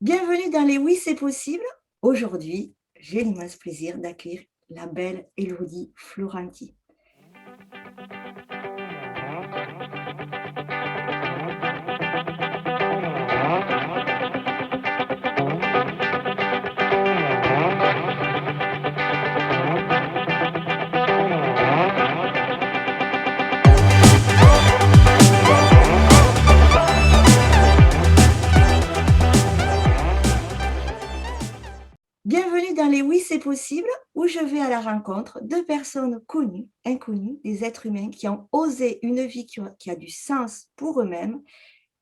Bienvenue dans les Oui, c'est possible. Aujourd'hui, j'ai l'immense plaisir d'accueillir la belle Élodie Floranti. Bienvenue dans les Oui, c'est possible, où je vais à la rencontre de personnes connues, inconnues, des êtres humains qui ont osé une vie qui a du sens pour eux-mêmes,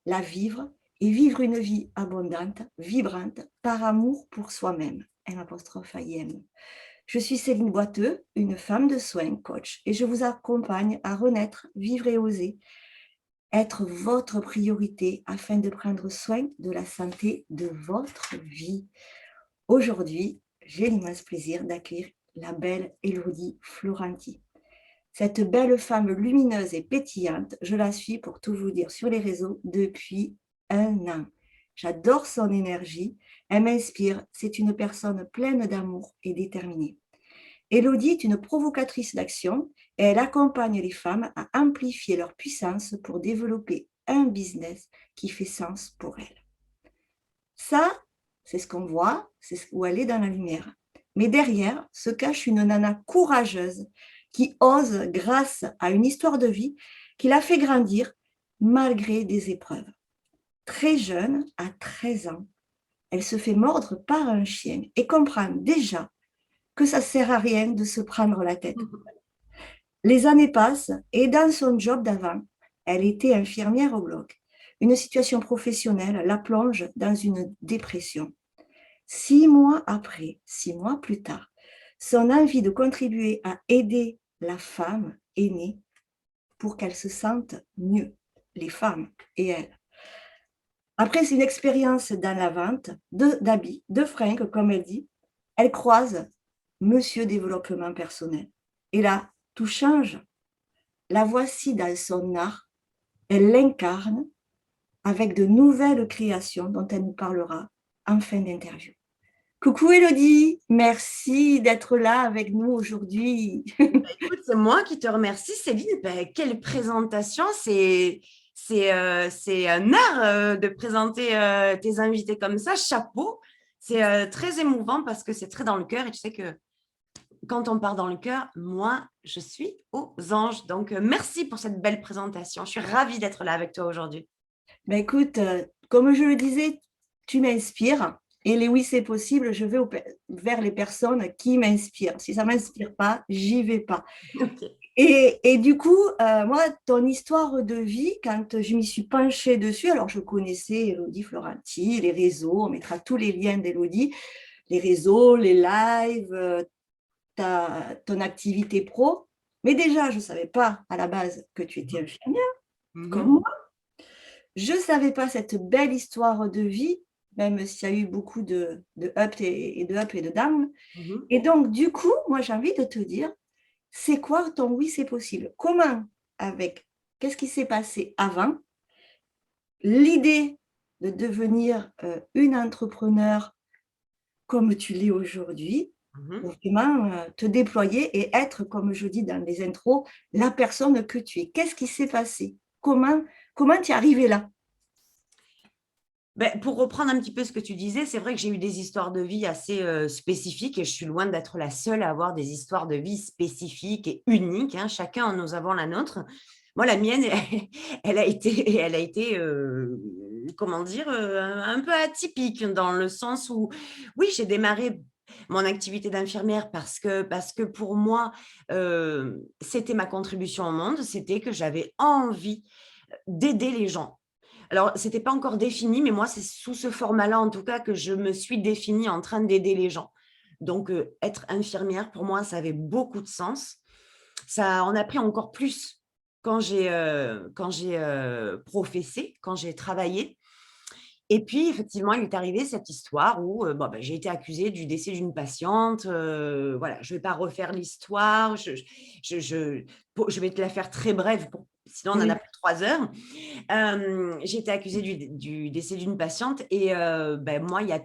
la vivre et vivre une vie abondante, vibrante, par amour pour soi-même. M'. Je suis Céline Boiteux, une femme de soins, coach, et je vous accompagne à renaître, vivre et oser, être votre priorité afin de prendre soin de la santé de votre vie. Aujourd'hui, j'ai l'immense plaisir d'accueillir la belle Élodie Floranti. Cette belle femme lumineuse et pétillante, je la suis pour tout vous dire sur les réseaux depuis 1 an. J'adore son énergie, elle m'inspire, c'est une personne pleine d'amour et déterminée. Élodie est une provocatrice d'action et elle accompagne les femmes à amplifier leur puissance pour développer un business qui fait sens pour elles. Ça, c'est ce qu'on voit, c'est où elle est dans la lumière. Mais derrière se cache une nana courageuse qui ose grâce à une histoire de vie qui l'a fait grandir malgré des épreuves. Très jeune, à 13 ans, elle se fait mordre par un chien et comprend déjà que ça ne sert à rien de se prendre la tête. Les années passent et dans son job d'avant, elle était infirmière au bloc. Une situation professionnelle la plonge dans une dépression. 6 mois après, 6 mois plus tard, son envie de contribuer à aider la femme est née pour qu'elle se sente mieux, les femmes et elle. Après une expérience dans la vente d'habits, de fringues, comme elle dit, elle croise Monsieur Développement Personnel. Et là, tout change. La voici dans son art, elle l'incarne avec de nouvelles créations dont elle nous parlera en fin d'interview. Coucou Élodie, merci d'être là avec nous aujourd'hui. Écoute, c'est moi qui te remercie, Céline. Ben, quelle présentation! C'est un art de présenter tes invités comme ça. Chapeau! C'est très émouvant parce que c'est très dans le cœur. Et tu sais que quand on part dans le cœur, moi, je suis aux anges. Donc, merci pour cette belle présentation. Je suis ravie d'être là avec toi aujourd'hui. Ben écoute, comme je le disais, tu m'inspires. Et les oui, c'est possible, je vais vers les personnes qui m'inspirent. Si ça ne m'inspire pas, j'y vais pas. Ok. Et du coup, moi, ton histoire de vie, quand je m'y suis penchée dessus, alors je connaissais Élodie Floranti, les réseaux, on mettra tous les liens d'Élodie, les réseaux, les lives, ton activité pro. Mais déjà, je ne savais pas à la base que tu étais infirmière, comme Mhm. moi. Je ne savais pas cette belle histoire de vie, même s'il y a eu beaucoup de up et de up et de down. Mhm. Et donc, du coup, moi, j'ai envie de te dire, c'est quoi ton oui, c'est possible? Comment, avec, qu'est-ce qui s'est passé avant? L'idée de devenir une entrepreneur comme tu l'es aujourd'hui, Mhm. pour vraiment te déployer et être, comme je dis dans les intros, la personne que tu es. Qu'est-ce qui s'est passé? Comment tu es arrivé là? Ben, pour reprendre un petit peu ce que tu disais, c'est vrai que j'ai eu des histoires de vie assez spécifiques et je suis loin d'être la seule à avoir des histoires de vie spécifiques et uniques, hein. Chacun, nous avons la nôtre. Moi, la mienne, elle a été comment dire, un peu atypique dans le sens où, oui, j'ai démarré mon activité d'infirmière parce que pour moi, c'était ma contribution au monde, c'était que j'avais envie d'aider les gens. Alors, ce n'était pas encore défini, mais moi, c'est sous ce format-là, en tout cas, que je me suis définie en train d'aider les gens. Donc, être infirmière, pour moi, ça avait beaucoup de sens. Ça en a pris encore plus quand j'ai professé, quand j'ai travaillé. Et puis, effectivement, il est arrivé cette histoire où j'ai été accusée du décès d'une patiente. Voilà, je ne vais pas refaire l'histoire. Je vais te la faire très brève, sinon on en Oui. a pour 3 heures. J'ai été accusée du décès d'une patiente et moi, il y a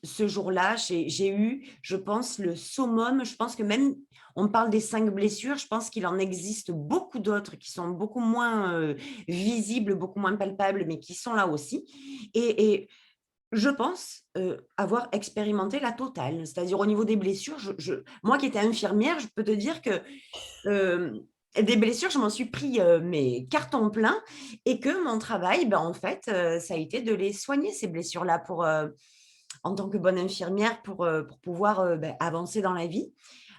ce jour-là, j'ai eu, je pense, le summum. Je pense que même, on parle des 5 blessures, je pense qu'il en existe beaucoup d'autres qui sont beaucoup moins visibles, beaucoup moins palpables, mais qui sont là aussi. Et je pense avoir expérimenté la totale. C'est-à-dire au niveau des blessures, moi qui étais infirmière, je peux te dire que des blessures, je m'en suis pris mes cartons pleins et que mon travail, en fait, ça a été de les soigner, ces blessures-là, en tant que bonne infirmière pour pouvoir avancer dans la vie.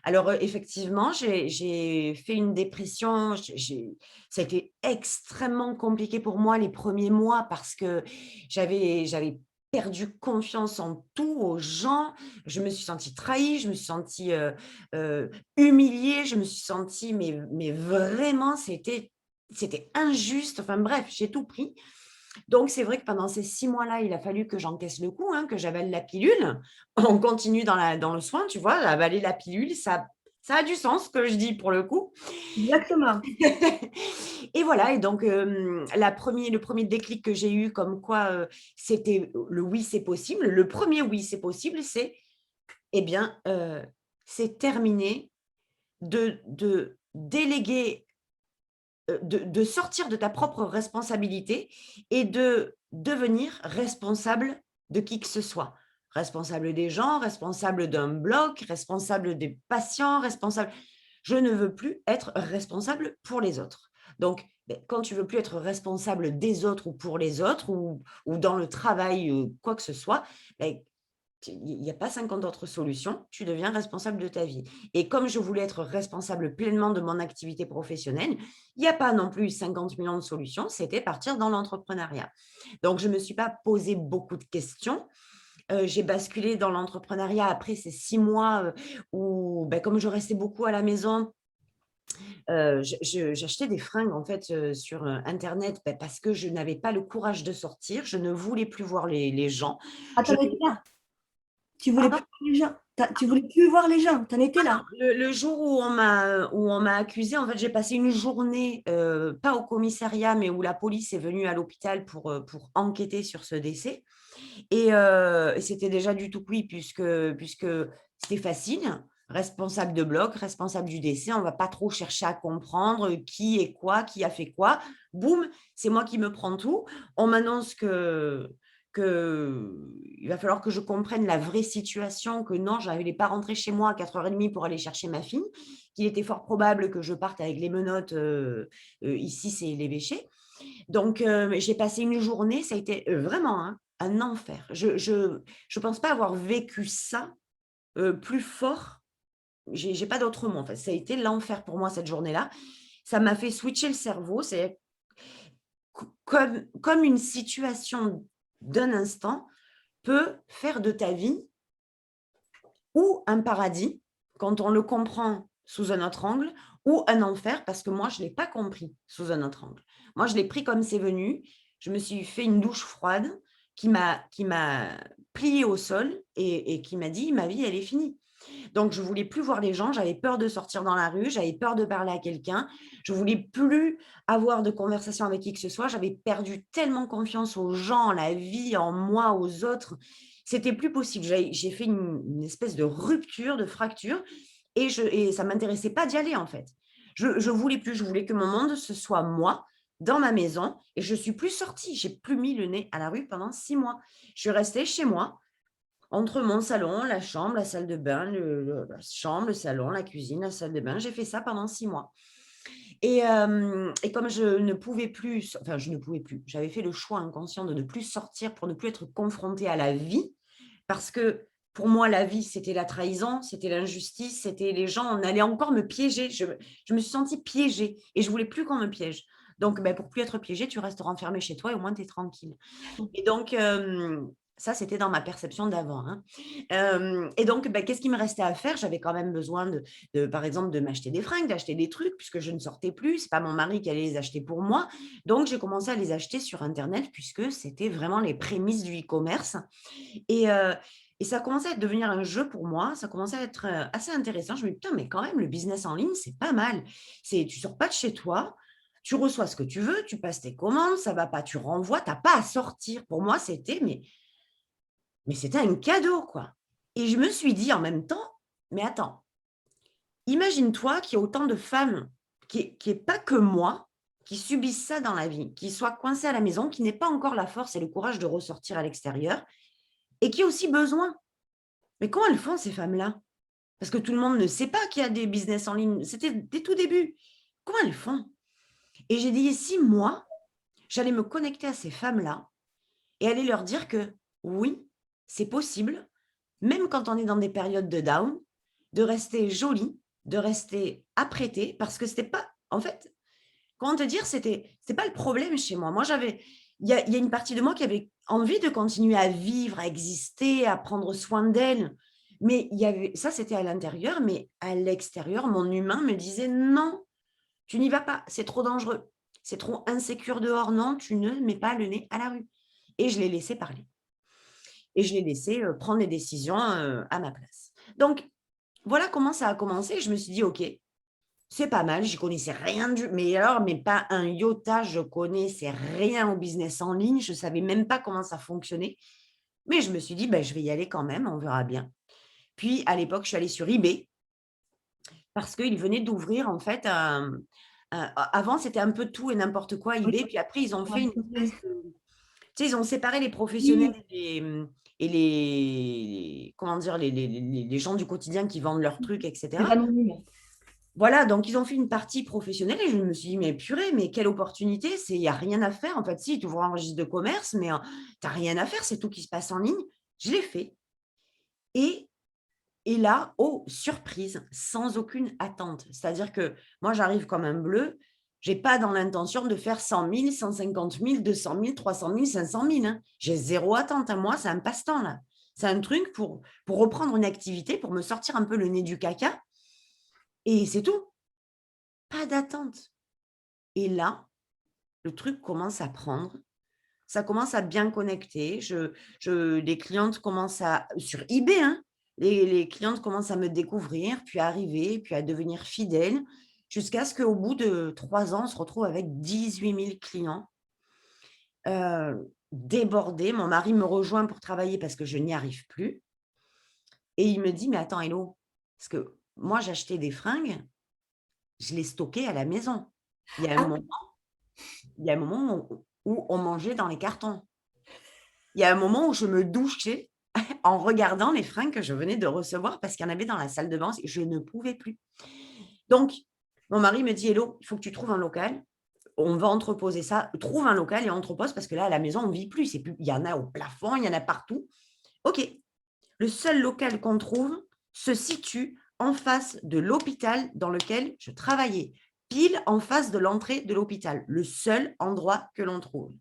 Alors, effectivement, j'ai fait une dépression. Ça a été extrêmement compliqué pour moi les premiers mois parce que j'avais perdu confiance en tout, aux gens. Je me suis sentie trahie, je me suis sentie humiliée, je me suis sentie, mais vraiment, c'était injuste. Enfin bref, j'ai tout pris. Donc, c'est vrai que pendant ces 6 mois-là, il a fallu que j'encaisse le coup, hein, que j'avale la pilule. On continue dans le soin, tu vois, avaler la pilule, ça a du sens ce que je dis pour le coup. Exactement. Et voilà, et donc le premier déclic que j'ai eu comme quoi, c'était le «oui, c'est possible». Le premier «oui, c'est possible», c'est, eh bien, c'est terminé de déléguer, de sortir de ta propre responsabilité et de devenir responsable de qui que ce soit. Responsable des gens, responsable d'un bloc, responsable des patients, responsable. Je ne veux plus être responsable pour les autres. Donc, quand tu veux plus être responsable des autres ou pour les autres ou dans le travail, quoi que ce soit, beh, il n'y a pas 50 autres solutions, tu deviens responsable de ta vie. Et comme je voulais être responsable pleinement de mon activité professionnelle, il n'y a pas non plus 50 millions de solutions, c'était partir dans l'entrepreneuriat. Donc, je ne me suis pas posé beaucoup de questions. J'ai basculé dans l'entrepreneuriat après ces 6 mois où, comme je restais beaucoup à la maison, j'achetais des fringues en fait sur Internet parce que je n'avais pas le courage de sortir, je ne voulais plus voir les gens. Ah, tu Je en étais là? Tu voulais Pardon? plus voir les gens? Tu voulais plus voir les gens? Tu en étais là? Le jour où on m'a accusée, en fait, j'ai passé une journée, pas au commissariat, mais où la police est venue à l'hôpital pour enquêter sur ce décès et c'était déjà du tout cuit puisque c'était facile. Responsable de bloc, responsable du décès, on va pas trop chercher à comprendre qui est quoi, qui a fait quoi. Boum, c'est moi qui me prends tout. On m'annonce qu'il va falloir que je comprenne la vraie situation, que non, je n'allais pas rentrer chez moi à 4h30 pour aller chercher ma fille, qu'il était fort probable que je parte avec les menottes, ici c'est l'évêché. Donc j'ai passé une journée, ça a été, vraiment, hein, un enfer. Je pense pas avoir vécu ça, plus fort. J'ai pas d'autre mot, en fait. Ça a été l'enfer pour moi cette journée-là. Ça m'a fait switcher le cerveau. C'est comme une situation d'un instant peut faire de ta vie ou un paradis, quand on le comprend sous un autre angle, ou un enfer, parce que moi, je ne l'ai pas compris sous un autre angle. Moi, je l'ai pris comme c'est venu. Je me suis fait une douche froide qui m'a pliée au sol et qui m'a dit: «Ma vie, elle est finie». Donc, je voulais plus voir les gens, j'avais peur de sortir dans la rue, j'avais peur de parler à quelqu'un, je voulais plus avoir de conversation avec qui que ce soit. J'avais perdu tellement confiance aux gens, en la vie, en moi, aux autres. C'était plus possible. J'ai fait une espèce de rupture, de fracture et ça m'intéressait pas d'y aller, en fait. Je voulais plus, je voulais que mon monde, ce soit moi, dans ma maison et je suis plus sortie. J'ai plus mis le nez à la rue pendant 6 mois. Je suis restée chez moi, entre mon salon, la chambre, la salle de bain, la chambre, le salon, la cuisine, la salle de bain. J'ai fait ça pendant 6 mois et comme je ne pouvais plus, enfin je ne pouvais plus, j'avais fait le choix inconscient de ne plus sortir pour ne plus être confrontée à la vie parce que pour moi, la vie, c'était la trahison, c'était l'injustice, c'était les gens, on allait encore me piéger. Je me suis sentie piégée et je voulais plus qu'on me piège. Donc, pour plus être piégée, tu restes renfermée chez toi et au moins tu es tranquille. Et donc, Ça, c'était dans ma perception d'avant, hein. Et donc, bah, qu'est-ce qu'il me restait à faire? J'avais quand même besoin par exemple, de m'acheter des fringues, d'acheter des trucs puisque je ne sortais plus. C'est pas mon mari qui allait les acheter pour moi. Donc, j'ai commencé à les acheter sur internet puisque c'était vraiment les prémices du e-commerce et heu et ça commençait à devenir un jeu pour moi. Ça commençait à être, assez intéressant. Je me dis: «Putain, mais quand même, le business en ligne, c'est pas mal». Tu sors pas de chez toi, tu reçois ce que tu veux, tu passes tes commandes, ça va pas, tu renvoies, tu as pas à sortir. Pour moi, c'était mais c'était un cadeau, quoi. Et je me suis dit en même temps: «Mais attends, imagine-toi qu'il y a autant de femmes qui est pas que moi, qui subissent ça dans la vie, qui soient coincées à la maison, qui n'aient pas encore la force et le courage de ressortir à l'extérieur et qui ont aussi besoin. Mais comment elles font ces femmes-là?» Parce que tout le monde ne sait pas qu'il y a des business en ligne. C'était des tout débuts. Comment elles font? Et j'ai dit: «Et si moi, j'allais me connecter à ces femmes-là et aller leur dire que oui, c'est possible, même quand on est dans des périodes de down, de rester jolie, de rester apprêtée, parce que c'était pas en fait, comment te dire? C'est pas le problème chez moi. Moi, il y a une partie de moi qui avait envie de continuer à vivre, à exister, à prendre soin d'elle, mais il y avait ça, c'était à l'intérieur, mais à l'extérieur, mon humain me disait: «Non, tu n'y vas pas, c'est trop dangereux, c'est trop insécure dehors, non, tu ne mets pas le nez à la rue». Et je l'ai laissé parler et je l'ai laissé, prendre les décisions, à ma place. Donc voilà comment ça a commencé. Je me suis dit: «OK, c'est pas mal». J'y connaissais rien mais pas un iota, je connaissais rien au business en ligne. Je savais même pas comment ça fonctionnait. Mais je me suis dit: «Beh, je vais y aller quand même, on verra bien». Puis à l'époque, je suis allée sur eBay parce qu'ils venaient d'ouvrir en fait avant c'était un peu tout et n'importe quoi Oui, eBay, puis après ils ont fait une oui. espèce de tu sais, ils ont séparé les professionnels Oui, et les comment dire? Les gens du quotidien qui vendent leurs trucs et les cetera. anonymes. Voilà, donc ils ont fait une partie professionnelle et je me suis dit: «Mais purée, mais quelle opportunité! C'est il y a rien à faire en fait». Si, tu ouvres un registre de commerce, mais tu as rien à faire, c'est tout qui se passe en ligne. Je l'ai fait et et là, oh surprise, sans aucune attente. C'est-à-dire que moi, j'arrive comme un bleu, j'ai pas dans l'intention de faire 100 000, 150 000, 200 000, 300 000, 500 000, hein. J'ai zéro attente, hein. Moi, c'est un passe-temps là. C'est un truc pour reprendre une activité, pour me sortir un peu le nez du caca et c'est tout. Pas d'attente et là, le truc commence à prendre, ça commence à bien connecter. Les clientes commencent à sur eBay, hein, les clientes commencent à me découvrir, puis à arriver, puis à devenir fidèles, jusqu'à ce qu'au bout de 3 ans, on se retrouve avec 18 000 clients, débordés. Mon mari me rejoint pour travailler parce que je n'y arrive plus et il me dit: «Mais attends Hello, parce que moi j'achetais des fringues, je les stockais à la maison. Il y a un Ah, moment il y a un moment où on mangeait dans les cartons. Il y a un moment où je me douchais en regardant les fringues que je venais de recevoir parce qu'il y en avait dans la salle de bain et je ne pouvais plus. Donc, mon mari me dit: «Hello, il faut que tu trouves un local. On va entreposer ça. Trouve un local et entrepose parce que là, à la maison, on ne vit plus. C'est plus il y en a au plafond, il y en a partout». OK. Le seul local qu'on trouve se situe en face de l'hôpital dans lequel je travaillais, pile en face de l'entrée de l'hôpital, le seul endroit que l'on trouve.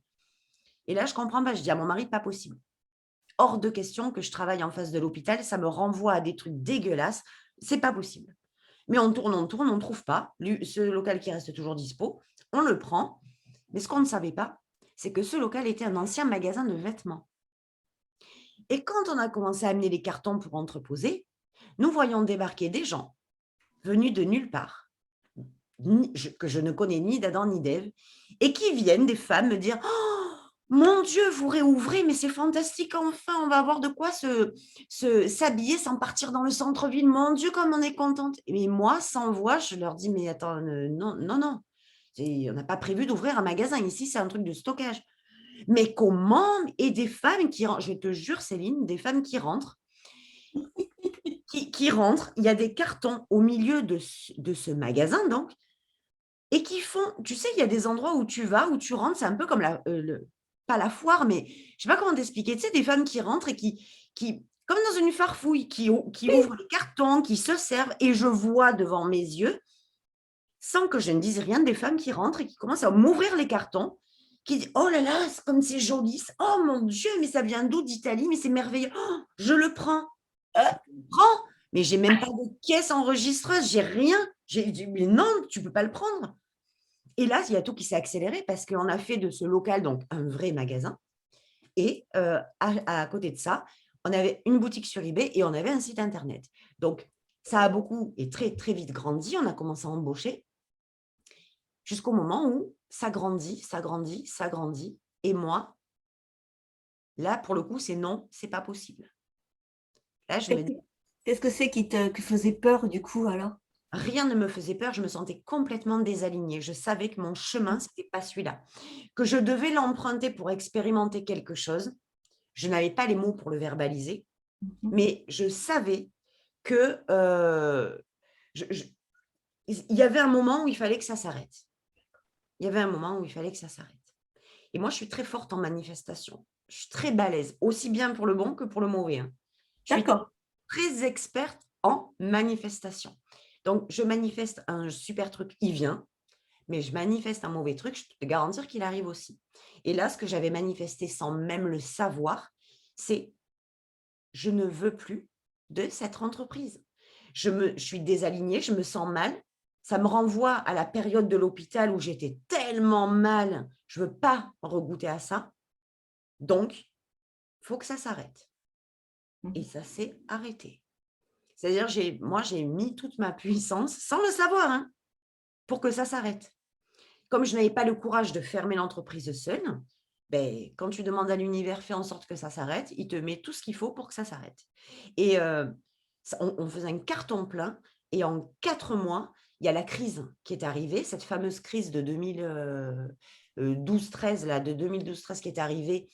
Et là, je comprends pas. Je dis à mon mari: «Pas possible. Hors de question que je travaille en face de l'hôpital, ça me renvoie à des trucs dégueulasses, c'est pas possible». Mais on tourne, on ne trouve pas. Ce local qui reste toujours dispo, on le prend. Mais ce qu'on ne savait pas, c'est que ce local était un ancien magasin de vêtements. Et quand on a commencé à amener les cartons pour entreposer, nous voyons débarquer des gens venus de nulle part, que je ne connais ni d'Adam ni d'Ève, et qui viennent, des femmes, me dire: «Oh, mon Dieu, vous réouvrez, mais c'est fantastique, enfin, on va avoir de quoi s'habiller sans partir dans le centre-ville. Mon Dieu, comme on est contente». Et moi, sans voix, je leur dis: «Mais attends, non, non, non, on n'a pas prévu d'ouvrir un magasin ici, c'est un truc de stockage». Mais comment? Et des femmes qui rentrent, je te jure Céline, des femmes qui rentrent, qui rentrent, il y a des cartons au milieu de ce magasin donc et qui font tu sais, il y a des endroits où tu vas, où tu rentres, c'est un peu comme pas la foire, mais je sais pas comment t'expliquer. Tu sais, des femmes qui rentrent et qui comme dans une farfouille, qui ouvrent les cartons, qui se servent et je vois devant mes yeux, sans que je ne dise rien, des femmes qui rentrent et qui commencent à m'ouvrir les cartons, qui dit: «Oh là là, comme c'est joli, oh mon Dieu, mais ça vient d'où? D'Italie, mais c'est merveilleux. Oh, je le prends». Je le prends, mais j'ai même pas de caisse enregistreuse, j'ai rien. J'ai dit: «Mais non, tu peux pas le prendre». Et là, il y a tout qui s'est accéléré parce qu'on a fait de ce local donc un vrai magasin et à côté de ça, on avait une boutique sur eBay et on avait un site internet. Donc ça a beaucoup et très, très vite grandi. On a commencé à embaucher jusqu'au moment où ça grandit, ça grandit, ça grandit et moi, là, pour le coup, c'est non, c'est pas possible. Là, je me dis Qu'est-ce que c'est qui faisait peur du coup alors? rien ne me faisait peur, je me sentais complètement désalignée. Je savais que mon chemin, c'était pas celui-là, que je devais l'emprunter pour expérimenter quelque chose. Je n'avais pas les mots pour le verbaliser, Mmh. mais je savais que, je il y avait un moment où il fallait que ça s'arrête. Il y avait un moment où il fallait que ça s'arrête et moi, je suis très forte en manifestation. Je suis très balèze, aussi bien pour le bon que pour le mauvais, hein. Je suis D'accord. très experte en manifestation. Donc je manifeste un super truc, il vient, mais je manifeste un mauvais truc, je peux te garantir qu'il arrive aussi. Et là, ce que j'avais manifesté sans même le savoir, c'est: «Je ne veux plus de cette entreprise». Je suis désalignée, je me sens mal. Ça me renvoie à la période de l'hôpital où j'étais tellement mal, je veux pas regoûter à ça. Donc, il faut que ça s'arrête et Mmh. ça s'est arrêté. C'est-à-dire j'ai mis toute ma puissance, sans le savoir, hein, pour que ça s'arrête. Comme je n'avais pas le courage de fermer l'entreprise seule, beh, quand tu demandes à l'univers: «Fais en sorte que ça s'arrête», il te met tout ce qu'il faut pour que ça s'arrête et ça on faisait un carton plein et en 4 mois, il y a la crise qui est arrivée, cette fameuse crise de 2012-13 là, de 2012-13 qui est arrivée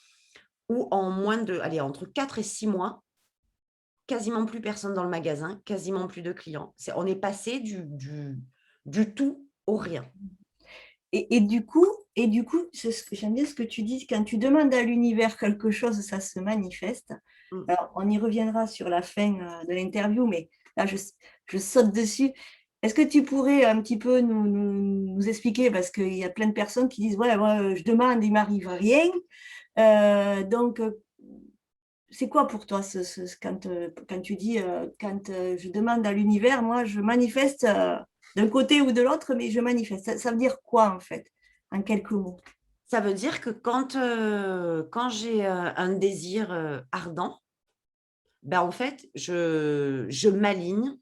où en moins de allez, entre 4 et 6 mois, quasiment plus personne dans le magasin, quasiment plus de clients. On est passé du tout au rien. Et du coup, c'est ce que j'aime bien ce que tu dis, quand tu demandes à l'univers quelque chose, ça se manifeste. Mmh. Alors, on y reviendra sur la fin, de l'interview, mais là, je saute dessus. Est-ce que tu pourrais un petit peu nous expliquer, parce qu'il y a plein de personnes qui disent: «Ouais, moi, je demande, il m'arrive rien». Donc, c'est quoi pour toi quand tu dis, quand, je demande à l'univers, moi je manifeste, d'un côté ou de l'autre, mais je manifeste. Ça veut dire quoi en fait? En quelques mots? Ça veut dire que quand j'ai, un désir, ardent, ben en fait, je m'aligne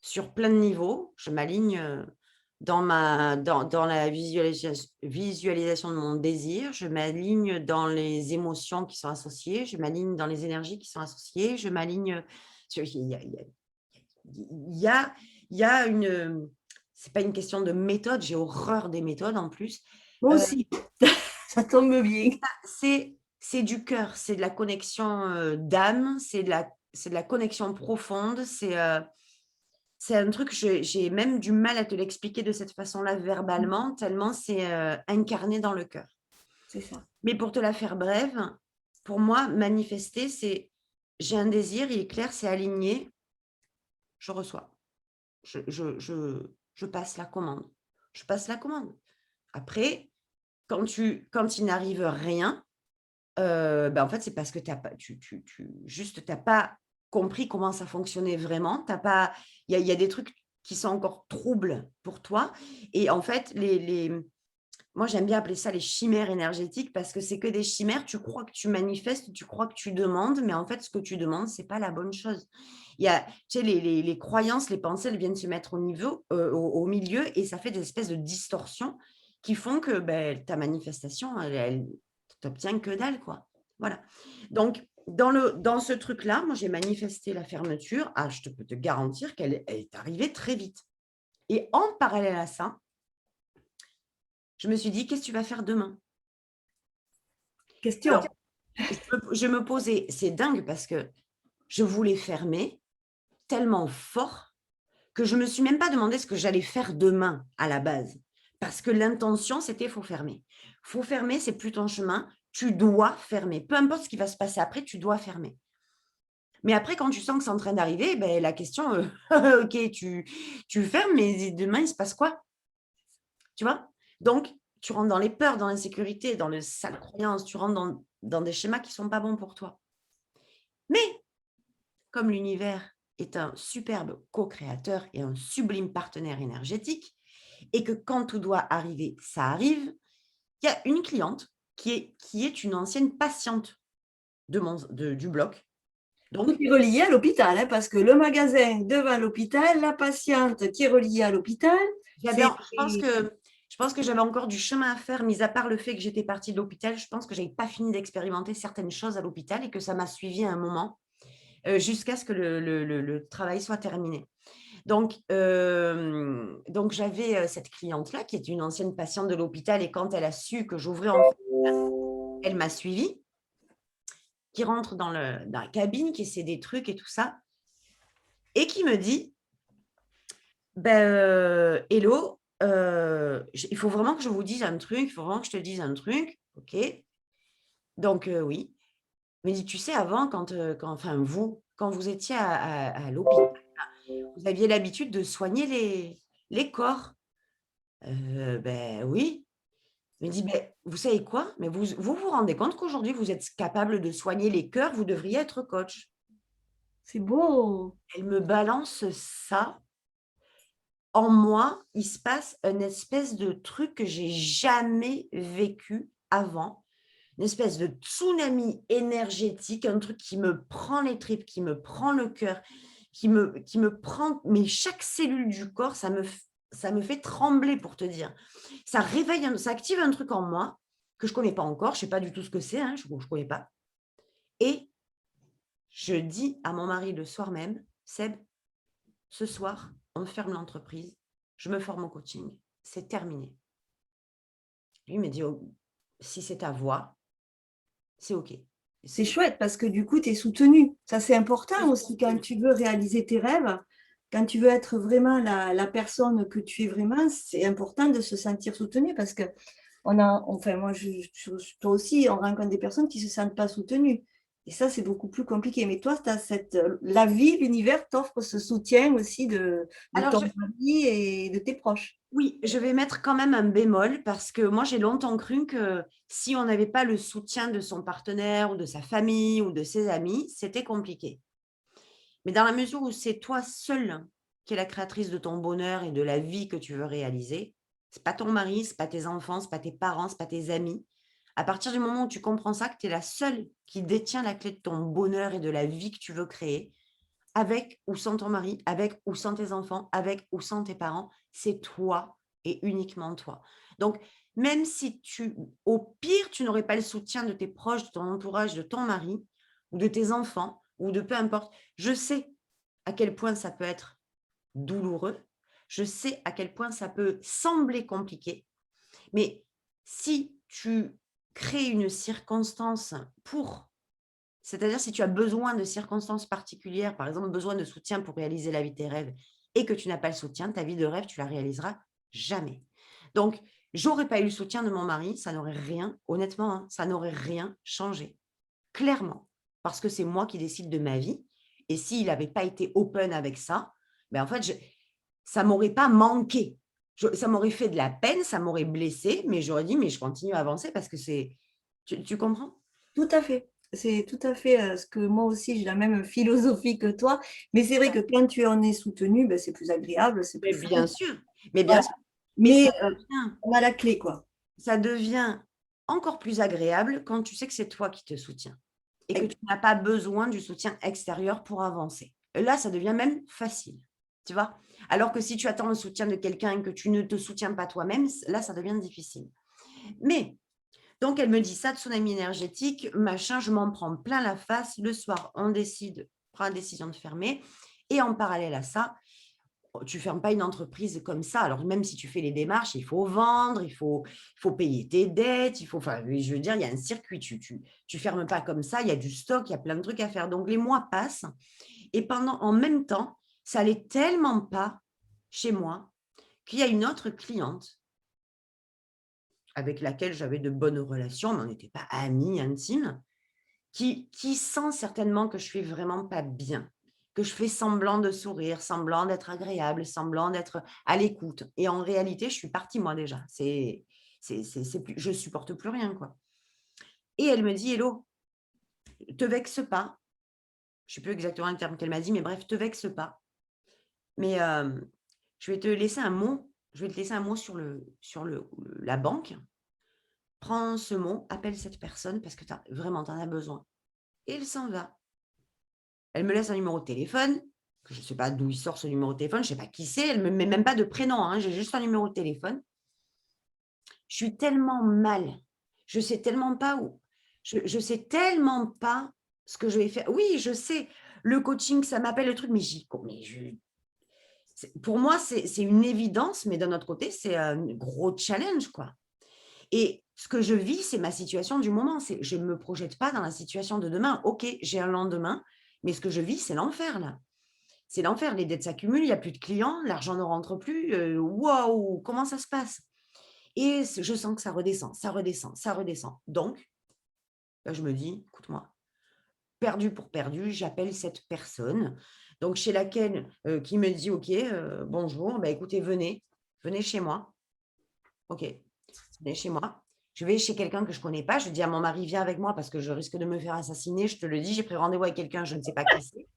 sur plein de niveaux. Je m'aligne, dans la visualisation de mon désir, je m'aligne dans les émotions qui sont associées, je m'aligne dans les énergies qui sont associées, je m'aligne sur il y a il y a une, c'est pas une question de méthode, j'ai horreur des méthodes en plus. Moi Heu, aussi, ça tombe bien. c'est du cœur, c'est de la connexion, d'âme, c'est de la connexion profonde, c'est un truc, j'ai même du mal à te l'expliquer de cette façon-là Mmh, verbalement, tellement c'est, incarné dans le cœur. c'est ça. Mais pour te la faire brève, pour moi, manifester, c'est j'ai un désir, il est clair, c'est aligné, je reçois. Je passe la commande. Je passe la commande. Après, quand il n'arrive rien, bah, en fait, c'est parce que tu as pas compris comment ça fonctionnait vraiment. T'as pas il y a des trucs qui sont encore troubles pour toi et en fait, moi, j'aime bien appeler ça les chimères énergétiques parce que c'est que des chimères. Tu crois que tu manifestes, tu crois que tu demandes, mais en fait, ce que tu demandes, c'est pas la bonne chose. Il y a, tu sais, les croyances, les pensées, elles viennent se mettre au milieu et ça fait des espèces de distorsions qui font que, beh, ta manifestation, elle tu que dalle, quoi. Voilà. Donc dans ce truc-là, moi, j'ai manifesté la fermeture. Ah, je te peux te garantir elle est arrivée très vite et en parallèle à ça, je me suis dit: «Qu'est-ce que tu vas faire demain?» Question. Alors, je me posais, c'est dingue parce que je voulais fermer tellement fort que je me suis même pas demandé ce que j'allais faire demain à la base. Parce que l'intention, c'était: «Faut fermer». Faut fermer, c'est plus ton chemin, tu dois fermer. Peu importe ce qui va se passer après, tu dois fermer. Mais après, quand tu sens que c'est en train d'arriver, beh, la question, OK, tu fermes, mais demain, il se passe quoi? Tu vois? Donc tu rentres dans les peurs, dans l'insécurité, dans les sales croyances, tu rentres dans des schémas qui ne sont pas bons pour toi. Mais comme l'univers est un superbe co-créateur et un sublime partenaire énergétique, et que quand tout doit arriver, ça arrive, il y a une cliente qui est une ancienne patiente du bloc. Tout Donc, est relié à l'hôpital, hein, parce que le magasin devant l'hôpital, la patiente qui est reliée à l'hôpital, c'est… je pense que j'avais encore du chemin à faire, mis à part le fait que j'étais partie de l'hôpital. Je pense que je n'avais pas fini d'expérimenter certaines choses à l'hôpital et que ça m'a suivi à un moment, jusqu'à ce que le travail soit terminé. Donc j'avais cette cliente-là qui est une ancienne patiente de l'hôpital et quand elle a su que j'ouvrais en elle m'a suivie, qui rentre dans la cabine, qui essaie des trucs et tout ça, et qui me dit ben, hello, il faut vraiment que je vous dise un truc, il faut vraiment que je te dise un truc. Ok. Donc, oui. Mais dit, tu sais, avant, quand vous étiez à l'hôpital, vous aviez l'habitude de soigner les corps. Ben oui. Il me dit, ben, vous savez quoi? Mais vous rendez compte qu'aujourd'hui, vous êtes capable de soigner les cœurs, vous devriez être coach. C'est beau. Elle me balance ça. En moi, il se passe une espèce de truc que j'ai jamais vécu avant, une espèce de tsunami énergétique, un truc qui me prend les tripes, qui me prend le cœur, qui me prend, mais chaque cellule du corps, ça me fait trembler pour te dire. Ça réveille, ça active un truc en moi que je ne connais pas encore, je ne sais pas du tout ce que c'est, hein, je ne connais pas. Et je dis à mon mari le soir même, Seb, ce soir, on ferme l'entreprise, je me forme au coaching, c'est terminé. Lui me dit, oh, si c'est ta voix, c'est OK. C'est chouette parce que du coup, tu es soutenu. Ça, c'est important aussi quand tu veux réaliser tes rêves, quand tu veux être vraiment la personne que tu es vraiment, c'est important de se sentir soutenu parce que moi, toi aussi, on rencontre des personnes qui ne se sentent pas soutenues. Et ça, c'est beaucoup plus compliqué. Mais toi, la vie, l'univers t'offre ce soutien aussi de Alors, ton mari et de tes proches. oui, je vais mettre quand même un bémol parce que moi, j'ai longtemps cru que si on n'avait pas le soutien de son partenaire ou de sa famille ou de ses amis, c'était compliqué. Mais dans la mesure où c'est toi seule qui es la créatrice de ton bonheur et de la vie que tu veux réaliser, c'est pas ton mari, c'est pas tes enfants, c'est pas tes parents, c'est pas tes amis. À partir du moment où tu comprends ça, que tu es la seule qui détient la clé de ton bonheur et de la vie que tu veux créer, avec ou sans ton mari, avec ou sans tes enfants, avec ou sans tes parents, c'est toi et uniquement toi. Donc, même si au pire, tu n'aurais pas le soutien de tes proches, de ton entourage, de ton mari ou de tes enfants ou de peu importe, je sais à quel point ça peut être douloureux, je sais à quel point ça peut sembler compliqué, mais si tu crées une circonstance c'est-à-dire si tu as besoin de circonstances particulières, par exemple besoin de soutien pour réaliser la vie de tes rêves et que tu n'as pas le soutien, ta vie de rêve, tu la réaliseras jamais. Donc, j'aurais pas eu le soutien de mon mari, ça n'aurait rien, honnêtement, hein, ça n'aurait rien changé. Clairement, parce que c'est moi qui décide de ma vie. Et s'il n'avait pas été open avec ça, ben en fait, ça ne m'aurait pas manqué. Ça m'aurait fait de la peine, ça m'aurait blessé, mais j'aurais dit, mais je continue à avancer parce que c'est… Tu comprends? Tout à fait. C'est tout à fait ce que moi aussi, j'ai la même philosophie que toi. Mais c'est vrai que quand tu en es soutenu, ben, c'est plus agréable, c'est plus Mais fun. bien sûr, mais bien Voilà. sûr. Mais Mais on a la clé, quoi. ça devient encore plus agréable quand tu sais que c'est toi qui te soutiens et que tu n'as pas besoin du soutien extérieur pour avancer. Et là, ça devient même facile, tu vois? Alors que si tu attends le soutien de quelqu'un et que tu ne te soutiens pas toi-même, là, ça devient difficile. Mais donc, elle me dit ça, tsunami énergétique, machin, je m'en prends plein la face. Le soir, on prend la décision de fermer. Et en parallèle à ça, tu ne fermes pas une entreprise comme ça. Alors, même si tu fais les démarches, il faut vendre, il faut payer tes dettes, je veux dire, il y a un circuit. Tu fermes pas comme ça, il y a du stock, il y a plein de trucs à faire. Donc, les mois passent. Et en même temps, ça allait tellement pas chez moi qu'il y a une autre cliente avec laquelle j'avais de bonnes relations, mais on n'était pas amis intimes, qui sent certainement que je suis vraiment pas bien, que je fais semblant de sourire, semblant d'être agréable, semblant d'être à l'écoute. Et en réalité, je suis partie moi déjà. je ne supporte plus rien, quoi. Et elle me dit: «Hello, te vexe pas». Je ne sais plus exactement le terme qu'elle m'a dit, mais bref: «Te vexe pas, mais je vais te laisser un mot, sur la banque. Prends ce mot, appelle cette personne parce que tu en as besoin». Et elle s'en va. Elle me laisse un numéro de téléphone, que je ne sais pas d'où il sort ce numéro de téléphone, je ne sais pas qui c'est, elle ne me met même pas de prénom, hein, j'ai juste un numéro de téléphone. Je suis tellement mal, je sais tellement pas où je sais tellement pas ce que je vais faire. Oui, je sais, le coaching, ça m'appelle le truc, mais pour moi, c'est une évidence, mais d'un autre côté, c'est un gros challenge, quoi. Et ce que je vis, c'est ma situation du moment. Je ne me projette pas dans la situation de demain. OK, j'ai un lendemain, mais ce que je vis, c'est l'enfer, là. C'est l'enfer. Les dettes s'accumulent, il n'y a plus de clients, l'argent ne rentre plus. Waouh, comment ça se passe? Et je sens que ça redescend, ça redescend, ça redescend. Donc, là, je me dis, écoute-moi, perdu pour perdu, j'appelle cette personne. Donc, chez laquelle, qui me dit, OK, bonjour, bah, écoutez, venez chez moi. OK, venez chez moi. Je vais chez quelqu'un que je ne connais pas. Je dis à mon mari, viens avec moi parce que je risque de me faire assassiner. Je te le dis, j'ai pris rendez-vous avec quelqu'un, je ne sais pas qui c'est.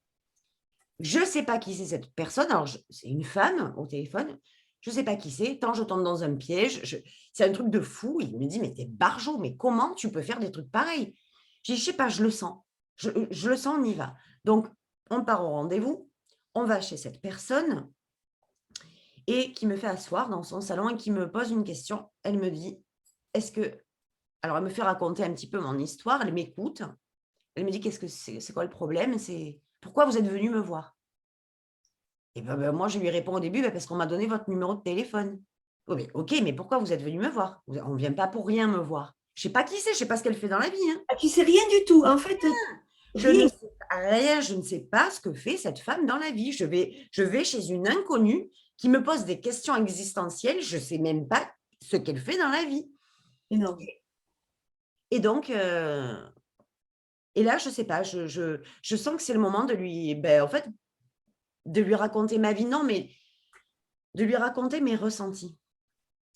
Je ne sais pas qui c'est cette personne. Alors, c'est une femme au téléphone. Je ne sais pas qui c'est. Tant je tombe dans un piège. C'est un truc de fou. Il me dit, mais t'es barjot, mais comment tu peux faire des trucs pareils? Je dis, je ne sais pas, je le sens. Je le sens, on y va. Donc, on part au rendez-vous. On va chez cette personne et qui me fait asseoir dans son salon et qui me pose une question. Elle me dit, est-ce que... Alors, elle me fait raconter un petit peu mon histoire. Elle m'écoute. Elle me dit, qu'est-ce que c'est quoi le problème? C'est pourquoi vous êtes venu me voir? Et moi, je lui réponds au début, parce qu'on m'a donné votre numéro de téléphone. Oui, mais OK, mais pourquoi vous êtes venu me voir? On ne vient pas pour rien me voir. Je ne sais pas qui c'est, je ne sais pas ce qu'elle fait dans la vie, hein. Ah, tu sais rien du tout. En fait, Je ne rien. sais rien, je ne sais pas ce que fait cette femme dans la vie. Je vais chez une inconnue qui me pose des questions existentielles, je ne sais même pas ce qu'elle fait dans la vie. Énorme. Et donc, et là, je ne sais pas, je sens que c'est le moment de lui, en fait, de lui raconter ma vie. Non, mais de lui raconter mes ressentis.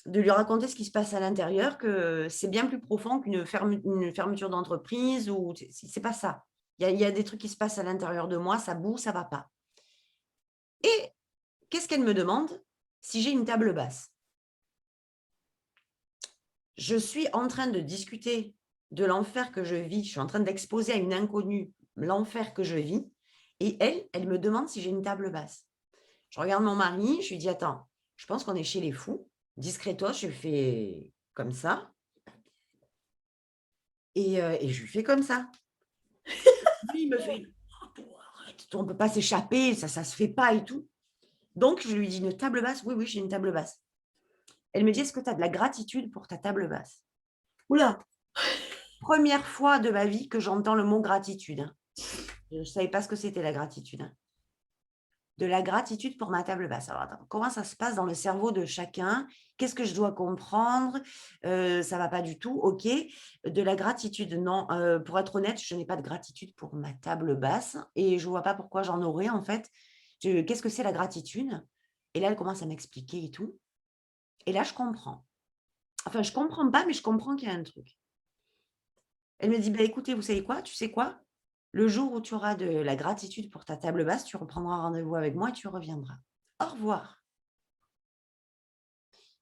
De lui raconter ce qui se passe à l'intérieur, que c'est bien plus profond qu'une une fermeture d'entreprise ou c'est pas ça. Il y a des trucs qui se passent à l'intérieur de moi, ça boue, ça va pas. Et qu'est-ce qu'elle me demande? Si j'ai une table basse. Je suis en train de discuter de l'enfer que je vis, je suis en train d'exposer à une inconnue l'enfer que je vis, et elle me demande si j'ai une table basse. Je regarde mon mari, je lui dis: «Attends, je pense qu'on est chez les fous». Discretos, je fais comme ça et je lui fais comme ça. Lui, il me fait: «Oh, arrête, on ne peut pas s'échapper, ça se fait pas et tout». Donc je lui dis: «Une table basse?» «Oui, oui, j'ai une table basse». Elle me dit: «Est-ce que tu as de la gratitude pour ta table basse?» Oula. Première fois de ma vie que j'entends le mot gratitude, hein. Je ne savais pas ce que c'était la gratitude, hein. De la gratitude pour ma table basse. Alors attends, comment ça se passe dans le cerveau de chacun? Qu'est-ce que je dois comprendre? Ça va pas du tout, OK. De la gratitude, non, pour être honnête, je n'ai pas de gratitude pour ma table basse et je vois pas pourquoi j'en aurais en fait. Qu'est-ce que c'est la gratitude? Et là, elle commence à m'expliquer et tout et là, je comprends. Enfin, je comprends pas, mais je comprends qu'il y a un truc. Elle me dit: «Bah, écoutez, vous savez quoi? Tu sais quoi? Le jour où tu auras de la gratitude pour ta table basse, tu reprendras rendez-vous avec moi et tu reviendras. Au revoir».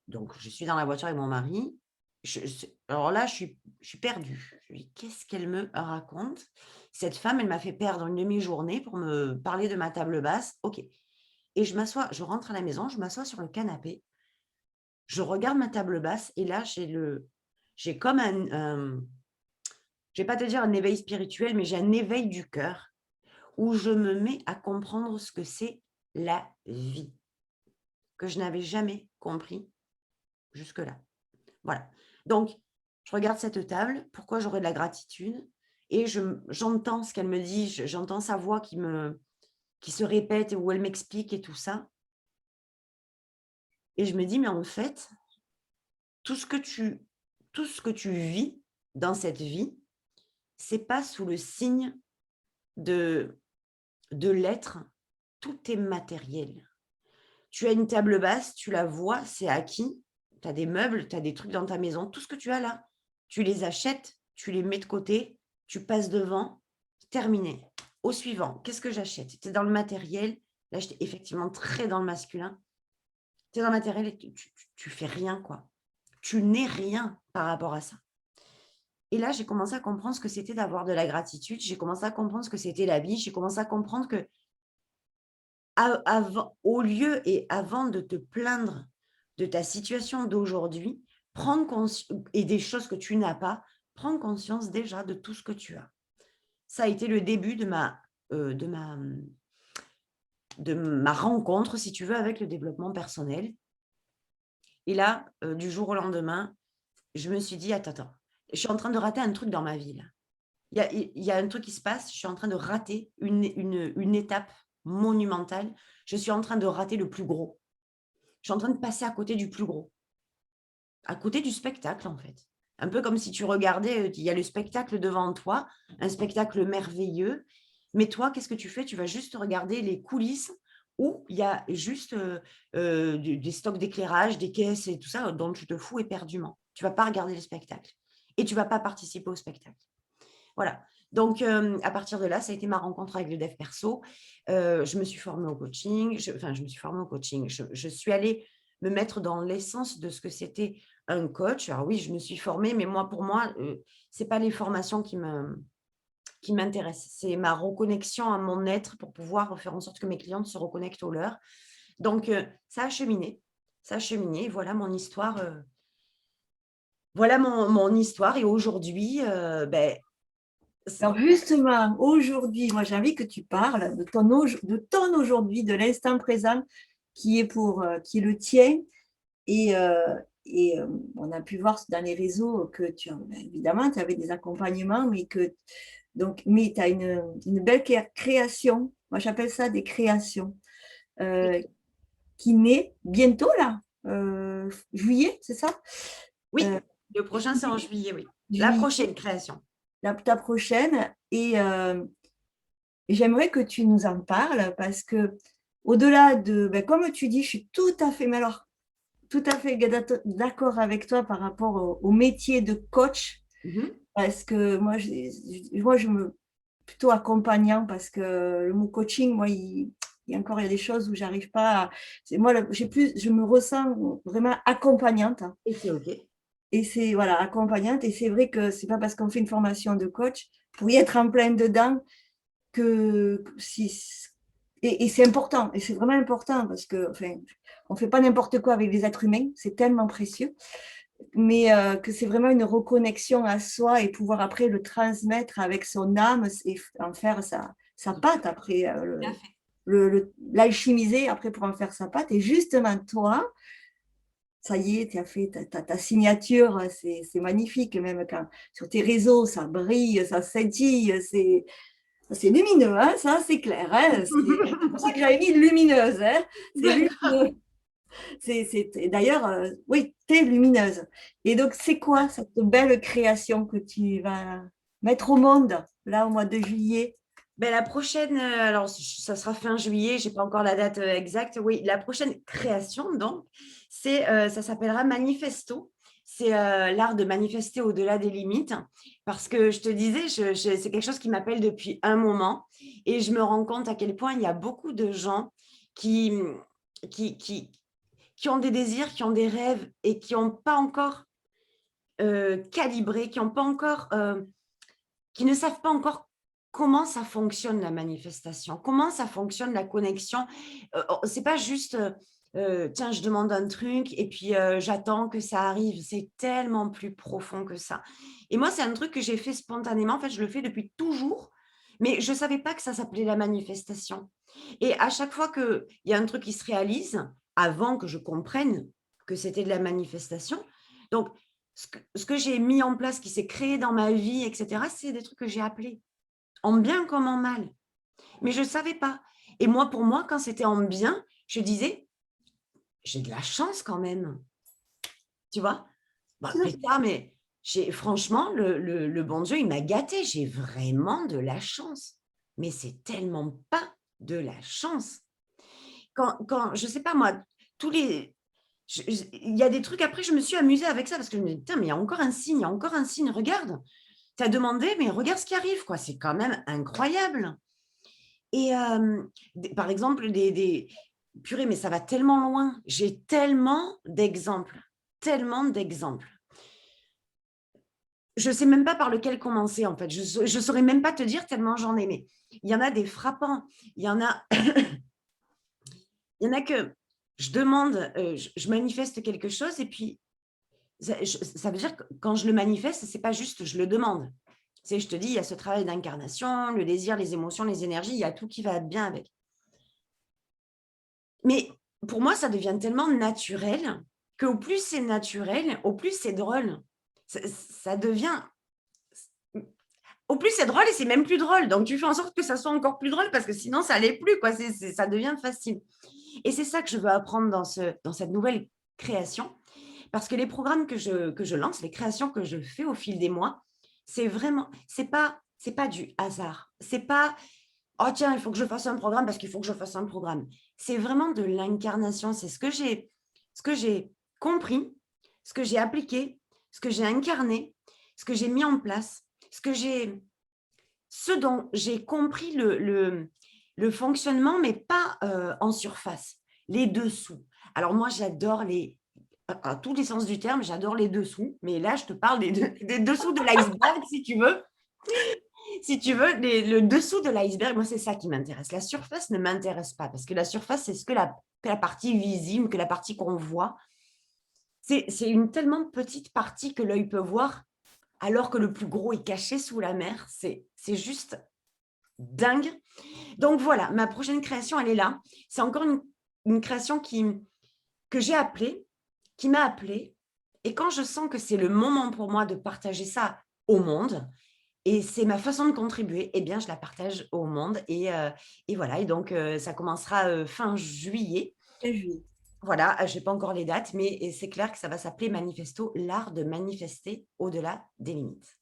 Donc je suis dans la voiture avec mon mari. Alors là, je suis perdue. Je lui dis: «Qu'est-ce qu'elle me raconte? Cette femme, elle m'a fait perdre une demi-journée pour me parler de ma table basse». OK, et je m'assois, je rentre à la maison, je m'assois sur le canapé, je regarde ma table basse et là, j'ai comme je vais pas te dire un éveil spirituel, mais j'ai un éveil du cœur où je me mets à comprendre ce que c'est la vie, que je n'avais jamais compris jusque-là. Voilà. Donc, je regarde cette table, pourquoi j'aurais de la gratitude? Et j'entends ce qu'elle me dit, j'entends sa voix qui se répète et où elle m'explique et tout ça. Et je me dis, mais en fait, tout ce que tu, tout ce que tu vis dans cette vie, c'est pas sous le signe de, de l'être, tout est matériel. Tu as une table basse, tu la vois, c'est acquis. tu as des meubles, tu as des trucs dans ta maison, tout ce que tu as là, tu les achètes, tu les mets de côté, tu passes devant, terminé. Au suivant, qu'est-ce que j'achète? Tu es dans le matériel, là, j'étais effectivement très dans le masculin. Tu es dans le matériel et tu fais rien, quoi. Tu n'es rien par rapport à ça. Et là, j'ai commencé à comprendre ce que c'était d'avoir de la gratitude. J'ai commencé à comprendre ce que c'était la vie. J'ai commencé à comprendre que au lieu et avant de te plaindre de ta situation d'aujourd'hui, prendre conscience et des choses que tu n'as pas, prendre conscience déjà de tout ce que tu as. Ça a été le début de ma rencontre, si tu veux, avec le développement personnel. Et là, du jour au lendemain, je me suis dit: «Attends, je suis en train de rater un truc dans ma vie là. Il y a un truc qui se passe, je suis en train de rater une étape monumentale. Je suis en train de rater le plus gros. Je suis en train de passer à côté du plus gros, à côté du spectacle, en fait. Un peu comme si tu regardais, il y a le spectacle devant toi, un spectacle merveilleux, mais toi, qu'est-ce que tu fais? Tu vas juste regarder les coulisses où il y a juste, des stocks d'éclairage, des caisses et tout ça, dont tu te fous éperdument. Tu ne vas pas regarder le spectacle et tu ne vas pas participer au spectacle. Voilà. Donc, à partir de là, ça a été ma rencontre avec le dev perso. Je me suis formée au coaching. Je me suis formée au coaching. Je suis allée me mettre dans l'essence de ce que c'était un coach. Alors oui, je me suis formée, mais pour moi, ce n'est pas les formations qui m'intéressent. C'est ma reconnexion à mon être pour pouvoir faire en sorte que mes clientes se reconnectent au leur. Donc, ça a cheminé. Ça a cheminé. Voilà mon histoire. Voilà mon histoire. Et aujourd'hui, Alors justement, aujourd'hui, moi j'ai envie que tu parles de ton aujourd'hui, de l'instant présent qui est le tien. Et, on a pu voir dans les réseaux que évidemment, tu avais des accompagnements, mais tu as une belle création. Moi, j'appelle ça des créations euh, qui naît bientôt, là, juillet, c'est ça? oui, le prochain, c'est en juillet, oui. La Juillet, prochaine création. ta prochaine. Et j'aimerais que tu nous en parles parce que, au-delà comme tu dis, je suis tout à fait, mais alors, tout à fait d'accord avec toi par rapport au métier de coach, parce que moi, je me plutôt accompagnant parce que le mot coaching, moi, il y a encore des choses où j'arrive pas à, moi, je me ressens vraiment accompagnante. Et c'est OK. Et c'est, voilà, accompagnante. Et c'est vrai que c'est pas parce qu'on fait une formation de coach pour y être en plein dedans que si. Et c'est important, et c'est vraiment important parce que, enfin, on ne fait pas n'importe quoi avec les êtres humains, c'est tellement précieux, mais que c'est vraiment une reconnexion à soi et pouvoir après le transmettre avec son âme et en faire sa pâte après, l'alchimiser après pour en faire sa pâte. Et justement, toi, ça y est, tu as fait ta signature, c'est magnifique, même quand sur tes réseaux, ça brille, ça scintille, c'est lumineux, hein, ça c'est clair. Hein, c'est pour ça que j'avais mis lumineuse. Hein, c'est lumineux. D'ailleurs, oui, tu es lumineuse. Et donc, c'est quoi cette belle création que tu vas mettre au monde, là, au mois de juillet? La prochaine, alors ça sera fin juillet, je n'ai pas encore la date exacte. Oui, la prochaine création, donc, ça s'appellera Manifesto. C'est l'art de manifester au-delà des limites. Parce que je te disais, c'est quelque chose qui m'appelle depuis un moment. Et je me rends compte à quel point il y a beaucoup de gens qui, qui ont des désirs, qui ont des rêves et qui n'ont pas encore calibré, qui n'ont pas encore, qui ne savent pas encore comment ça fonctionne la manifestation, comment ça fonctionne la connexion. C'est pas juste, tiens, je demande un truc et puis j'attends que ça arrive. C'est tellement plus profond que ça. Et moi, c'est un truc que j'ai fait spontanément. En fait, je le fais depuis toujours, mais je ne savais pas que ça s'appelait la manifestation. Et à chaque fois qu'il y a un truc qui se réalise, avant que je comprenne que c'était de la manifestation, donc ce que j'ai mis en place, qui s'est créé dans ma vie, etc., c'est des trucs que j'ai appelés, en bien comme en mal. Mais je ne savais pas. Et moi, pour moi, quand c'était en bien, je disais, j'ai de la chance quand même. Tu vois? Putain, mais franchement, le bon Dieu, il m'a gâtée. J'ai vraiment de la chance. Mais c'est tellement pas de la chance. Quand je ne sais pas moi, tous les, il y a des trucs, après, je me suis amusée avec ça parce que je me dis, putain, mais il y a encore un signe, il y a encore un signe, regarde. Tu as demandé, mais regarde ce qui arrive, quoi. C'est quand même incroyable. Et par exemple, purée, mais ça va tellement loin. J'ai tellement d'exemples, tellement d'exemples. Je ne sais même pas par lequel commencer, en fait. Je ne saurais même pas te dire tellement j'en ai. Mais il y en a des frappants. Il y en a, il y en a que je demande, je manifeste quelque chose et puis ça veut dire que quand je le manifeste, ce n'est pas juste je le demande. Je te dis, il y a ce travail d'incarnation, le désir, les émotions, les énergies, il y a tout qui va bien avec. Mais pour moi, ça devient tellement naturel qu'au plus c'est naturel, au plus c'est drôle. Ça devient... Au plus c'est drôle et c'est même plus drôle. Donc, tu fais en sorte que ça soit encore plus drôle parce que sinon, ça l'est plus, quoi. Ça devient facile. Et c'est ça que je veux apprendre dans cette nouvelle création. Parce que les programmes que je lance, les créations que je fais au fil des mois, c'est pas du hasard. C'est pas, oh tiens, il faut que je fasse un programme parce qu'il faut que je fasse un programme. C'est vraiment de l'incarnation. C'est ce que j'ai compris, ce que j'ai appliqué, ce que j'ai incarné, ce que j'ai mis en place, ce dont j'ai compris le fonctionnement, mais pas en surface, les dessous. Alors moi, j'adore à tous les sens du terme, j'adore les dessous, mais là, je te parle des dessous de l'iceberg, si tu veux. Si tu veux, le dessous de l'iceberg, moi, c'est ça qui m'intéresse. La surface ne m'intéresse pas, parce que la surface, c'est ce que la partie visible, que la partie qu'on voit. C'est une tellement petite partie que l'œil peut voir, alors que le plus gros est caché sous la mer. C'est juste dingue. Donc voilà, ma prochaine création, elle est là. C'est encore une création que j'ai appelée, qui m'a appelée. Et quand je sens que c'est le moment pour moi de partager ça au monde, et c'est ma façon de contribuer, eh bien, je la partage au monde. Et voilà, et donc ça commencera fin juillet. Fin juillet. Voilà, je n'ai pas encore les dates, mais c'est clair que ça va s'appeler Manifesto, l'art de manifester au-delà des limites.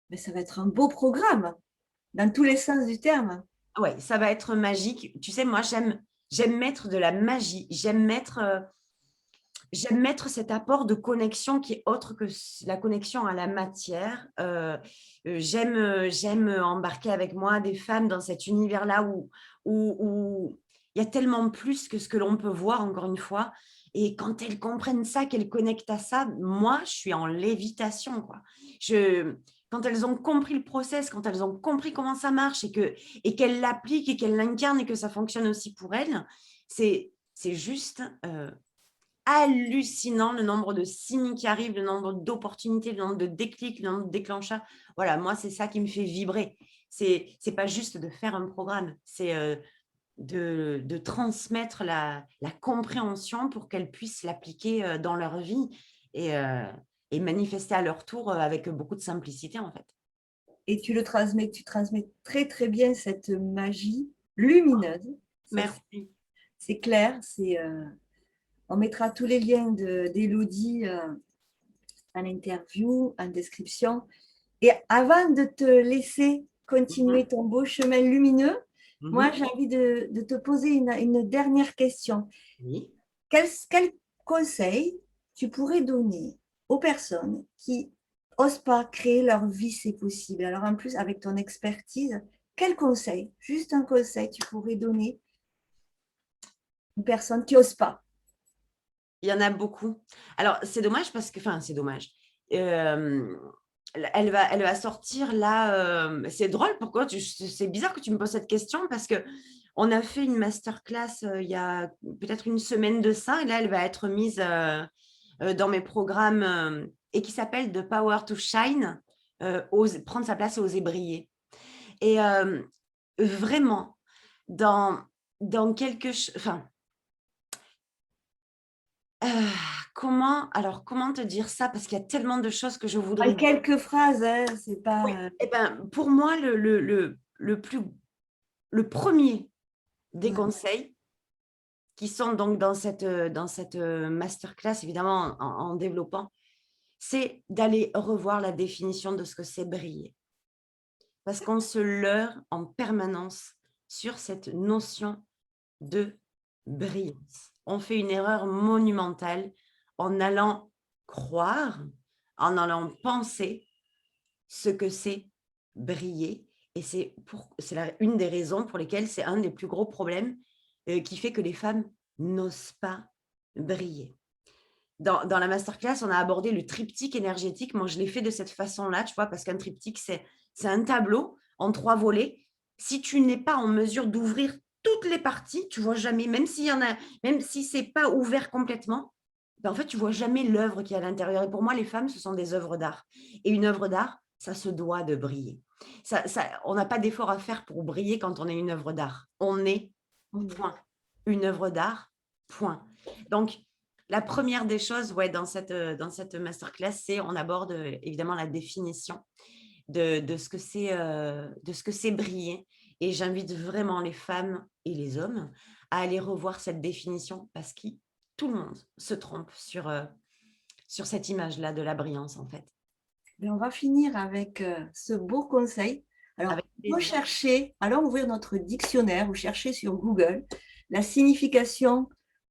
Mais ça va être un beau programme, dans tous les sens du terme. Ouais, ça va être magique. Tu sais, moi, j'aime mettre de la magie. J'aime mettre cet apport de connexion qui est autre que la connexion à la matière. J'aime embarquer avec moi des femmes dans cet univers-là où il y a tellement plus que ce que l'on peut voir, encore une fois. Et quand elles comprennent ça, qu'elles connectent à ça, moi, je suis en lévitation, quoi. Quand elles ont compris le process, quand elles ont compris comment ça marche et qu'elles l'appliquent et qu'elles l'incarnent et que ça fonctionne aussi pour elles, c'est juste hallucinant le nombre de signes qui arrivent, le nombre d'opportunités, le nombre de déclics, le nombre de déclencheurs. Voilà, moi, c'est ça qui me fait vibrer. C'est pas juste de faire un programme, c'est de transmettre la compréhension pour qu'elles puissent l'appliquer dans leur vie et manifester à leur tour avec beaucoup de simplicité, en fait. Et tu transmets très très bien cette magie lumineuse. Merci. C'est clair, on mettra tous les liens d'Élodie en interview, en description. Et avant de te laisser continuer ton beau chemin lumineux, moi, j'ai envie de te poser une dernière question. Oui. Quel conseil tu pourrais donner aux personnes qui n'osent pas créer leur vie, c'est possible? Alors, en plus, avec ton expertise, quel conseil, juste un conseil, tu pourrais donner à une personne qui n'ose pas? Il y en a beaucoup. Alors, c'est dommage parce que, enfin, c'est dommage. Elle va sortir là. C'est drôle, pourquoi c'est bizarre que tu me poses cette question parce que on a fait une masterclass il y a peut-être une semaine de ça, et là, elle va être mise dans mes programmes et qui s'appelle The Power to Shine, prendre sa place et oser briller. Et vraiment, dans quelque chose. Enfin, comment te dire ça? Parce qu'il y a tellement de choses que je voudrais En dire. quelques phrases, hein, c'est pas. Oui, eh ben, pour moi, le premier des Ouais. conseils qui sont donc dans cette masterclass, évidemment, en développant, c'est d'aller revoir la définition de ce que c'est briller. Parce qu'on se leurre en permanence sur cette notion de brillance. on fait une erreur monumentale en allant croire, en allant penser ce que c'est briller. Et c'est une des raisons pour lesquelles c'est un des plus gros problèmes qui fait que les femmes n'osent pas briller. Dans la masterclass, on a abordé le triptyque énergétique. Moi, je l'ai fait de cette façon-là, tu vois, parce qu'un triptyque, c'est un tableau en 3 volets. Si tu n'es pas en mesure d'ouvrir toutes les parties, tu vois jamais, même si c'est pas ouvert complètement, ben en fait, tu vois jamais l'œuvre qui est à l'intérieur. Et pour moi, les femmes, ce sont des œuvres d'art. Et une œuvre d'art, ça se doit de briller. On n'a pas d'effort à faire pour briller quand on est une œuvre d'art. On est, point. Une œuvre d'art, point. Donc, la première des choses, ouais, dans cette masterclass, c'est on aborde évidemment la définition de ce que c'est briller. Et j'invite vraiment les femmes et les hommes à aller revoir cette définition parce que tout le monde se trompe sur cette image-là de la brillance, en fait. Mais on va finir avec ce beau conseil. Alors, Avec plaisir. rechercher, allons ouvrir notre dictionnaire ou chercher sur Google la signification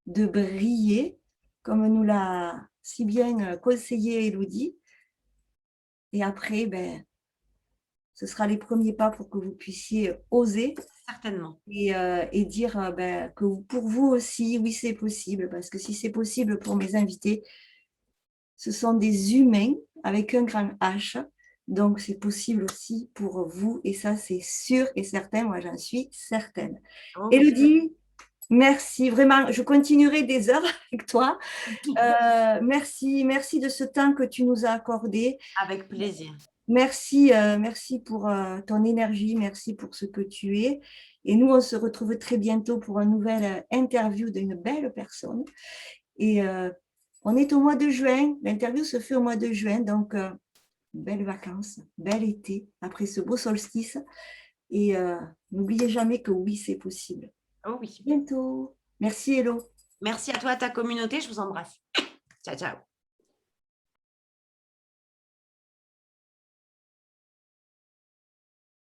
de briller, comme nous l'a si bien conseillé Élodie. Et après, ben, ce sera les premiers pas pour que vous puissiez oser Certainement. et dire ben, que pour vous aussi, oui, c'est possible. Parce que si c'est possible pour mes invités, ce sont des humains avec un grand H. Donc, c'est possible aussi pour vous. Et ça, c'est sûr et certain. Moi, j'en suis certaine. Oh oui. Élodie, merci. Vraiment, je continuerai des heures avec toi. Merci, merci de ce temps que tu nous as accordé. Avec plaisir. Merci, merci pour ton énergie. Merci pour ce que tu es. Et nous, on se retrouve très bientôt pour une nouvelle interview d'une belle personne. Et on est au mois de juin. L'interview se fait au mois de juin. Donc, belles vacances, bel été après ce beau solstice. Et n'oubliez jamais que oui, c'est possible. Oh oui. Bientôt. Merci, Hello. Merci à toi, à ta communauté. Je vous embrasse. Ciao, ciao.